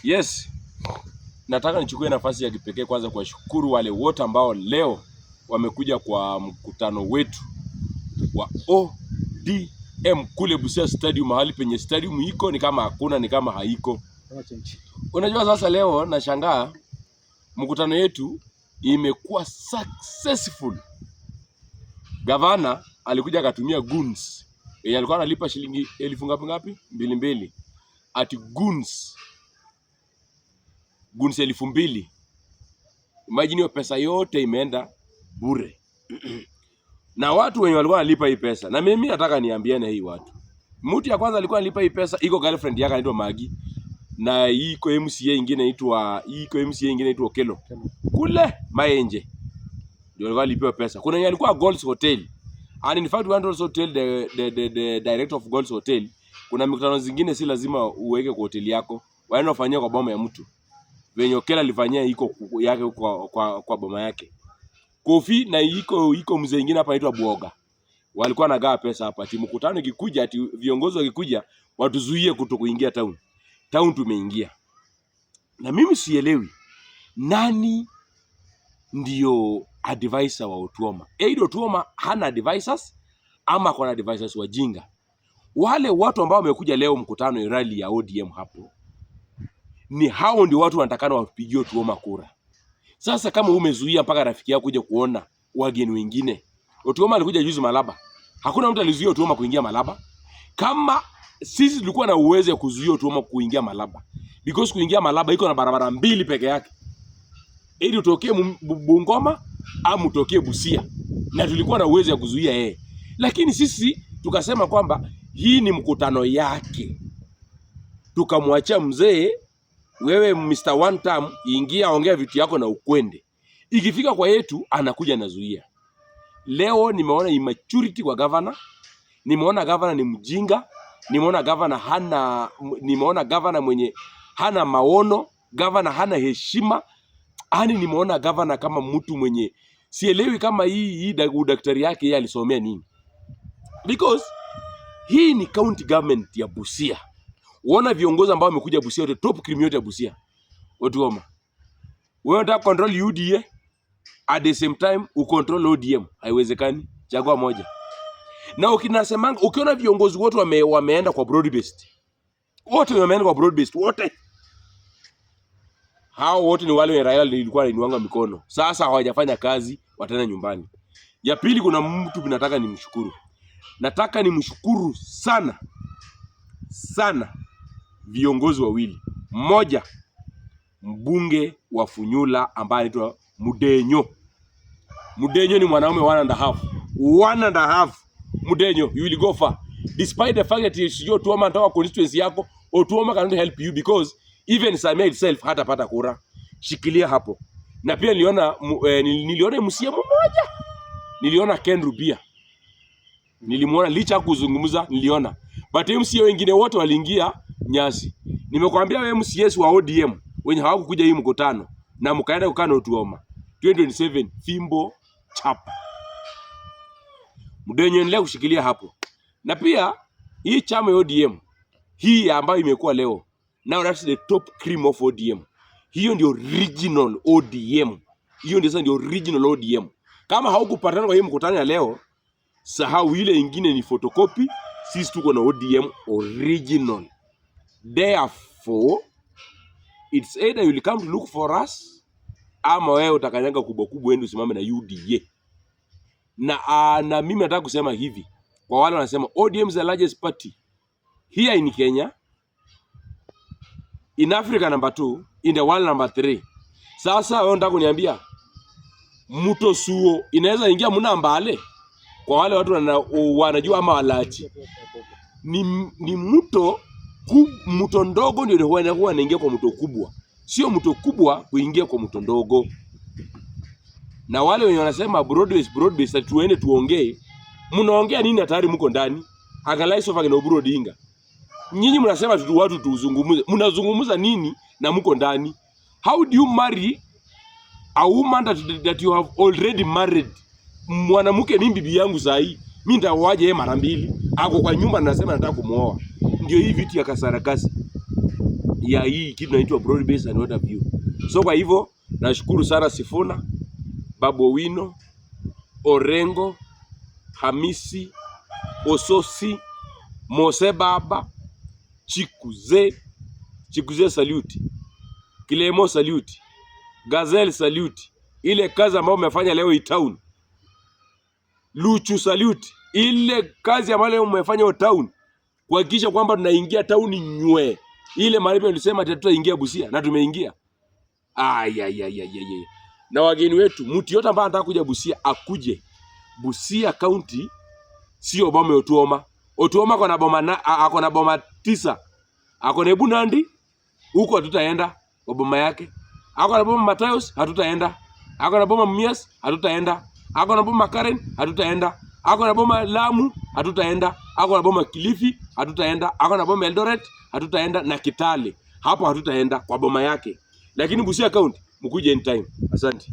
Yes. Nataka nichukue nafasi ya kipekee kwanza kuwashukuru wale wote ambao leo wamekuja kwa mkutano wetu wa ODM kule Busia Stadium, mahali penye stadium iko ni kama hakuna, ni kama haiko. Unajua sasa leo nashangaa mkutano yetu imekuwa successful. Gavana alikuja akatumia goons. Yeye alikuwa analipa shilingi 1000 ngapi? 2,200. Ati goons 2,000. Imagine hiyo pesa yote imeenda bure. Na watu wenye walikuwa wanalipa hii pesa. Na mimi nataka niambiane hii watu. Mtu ya kwanza alikuwa analipa hii pesa, iko girlfriend yake anaitwa Magi. Na iko MCA ingine inaitwa Okelo. Kule Maenje. Ndio alikuwa alipewa pesa. Kuna yeye alikuwa Gold's Hotel. And in fact we want also tell the director of Gold's Hotel, kuna mikutano zingine si lazima uweke kwa hoteli yako. Waenda ufanyia kwa boma ya mtu. Venye Okelo alifanyia iko yake kwa boma yake. Kofi na iko mzee mwingine hapa anaitwa Buoga. Walikuwa nagawa pesa hapa. Ati mkutano ikikuja, ati viongozi wakikuja watuzuie kutokuingia town. Town tumeingia. Na mimi sielewi nani ndio advisor wa Otuoma. Otuoma hana advisors ama kuna advisors wajinga. Wale watu ambao wamekuja leo mkutano rally ya ODM hapo, ni hao ndio watu wanatakana wapigie Otuoma kura. Sasa kama umezuia mpaka rafiki yako kuja kuona wageni wengine. Otuoma alikuja juzi Malaba. Hakuna mtu alizuia Otuoma kuingia Malaba. Kama sisi tulikuwa na uwezo wa kuzuia Otuoma kuingia Malaba. Because kuingia Malaba iko na barabara 2 peke yake. Ili utokee Bungoma au utokee Busia. Na tulikuwa na uwezo wa kuzuia yeye. Lakini sisi tukasema kwamba hii ni mkutano yake. Tukamwachia mzee, wewe Mr. One Term, ingia ongea vitu yako na ukwende. Ikifika kwa yetu anakuja nazuia. Leo nimeona immaturity kwa governor. Nimeona governor ni mjinga. Nimeona governor mwenye hana maono, governor hana heshima. Ani nimeona governor kama mtu mwenye sielewi kama hii udaktari yake yeye alisomea nini. Because hii ni county government ya Busia. Uona viongozi ambao wamekuja Busia, wote top criminal ya Busia. Otuoma. Wewe unataka control UDA at the same time ucontrol ODM. Haiwezekani. Chagua moja. Na ukinasemanga ukiona viongozi wote wameenda kwa broad based. Wote wameenda kwa broad based wote. Hao wote ni wale wa Raila nilikuwa niwanga mikono. Sasa hawajafanya kazi, wataenda nyumbani. Ya pili, kuna mtu nataka nimshukuru. Nataka nimshukuru sana viongozi wawili. Mmoja mbunge wa Funyula ambaye anaitwa Mudenyo. Mudenyo ni mwanaume 1.5. Mudenyo, you will go far. Despite the fact that you Otuoma anatoka constituency yako, Otuoma cannot help you because even Samia itself hatapata kura. Shikilia hapo. Na pia niliona MCA mmoja. Niliona Ken Rubia. Nilimuona licha kuzungumza niliona. But MCA wengine wote waliingia nyasi. Nimekuambia wewe MCS wa ODM wenye hawakukuja hii mkutano na mkaenda kukana Otuoma 2027 fimbo chapa. Mudenyo endelea kushikilia hapo. Na pia hii chama ya ODM hii ambayo imekuwa leo, now that's the top cream of ODM. Hiyo ndio original ODM. Hiyo ndio original ODM. Kama haukupatana kwa hii mkutano ya leo, sahau ile ingine ni photocopy. Sisi tuko na ODM original. Therefore, it's either you will come to look for us ama wewe utakanyanga kubwa ende usimame na UDA. Na mimi nataka kusema hivi. Kwa wale wanasema ODM is the largest party here in Kenya, in Africa number 2, in the world number 3. Sasa wewe unataka kuniambia mto Suo inaweza ingia Mnambale? Kwa wale watu wanajua ama walachi. Ni mto ndogo ndio huwa anaingia kwa mto kubwa. Sio mto kubwa kuingia kwa mto ndogo. Na wale wenye wanasema broad based tuende tuongee. Mnaongea nini hatari mko ndani? Angalia sofa na Oburu Odinga. Nyinyi mnasema watu tuzungumuze. Mnazungumuza nini na mko ndani? How do you marry a woman that you have already married? Mwanamke ni bibi yangu sahi. Mimi nitaoaje yeye mara 2? Ako kwa nyumba nasema nataka kumuoa. Ndio hii vitu ya kasarakasi. ya hii kitu inaitwa broad base and water view. So kwa hivyo nashukuru sana Sifuna, Babu Owino, Orengo, Hamisi, Ososi, Mose Baba, Chikuze salute, Kilemo salute, Gazelle salute. Ile kazi ambayo umefanya leo hii town. Luchu salute. Ile kazi ambayo leo umefanya town kuhakikisha kwamba tunaingia town nywe. Ile malipo nilisema tutaingia Busia na tumeingia. Na wageni wetu, mtu yote ambaye anataka kuja Busia akuje. Busia County sio boma Otuoma. Otuoma ako na boma 9. Ako na Ebunandi, huko hatutaenda kwa boma yake. Ako na boma Matayos, hatutaenda. Ako na boma Mumias, hatutaenda. Ako na boma Karen, hatutaenda. Ako na boma Lamu, hatutaenda. Ako na boma Kilifi, hatutaenda. Ako na boma Eldoret, hatutaenda, na Kitale. Hapo hatutaenda kwa boma yake. Lakini Busia County mkuje anytime. Asante.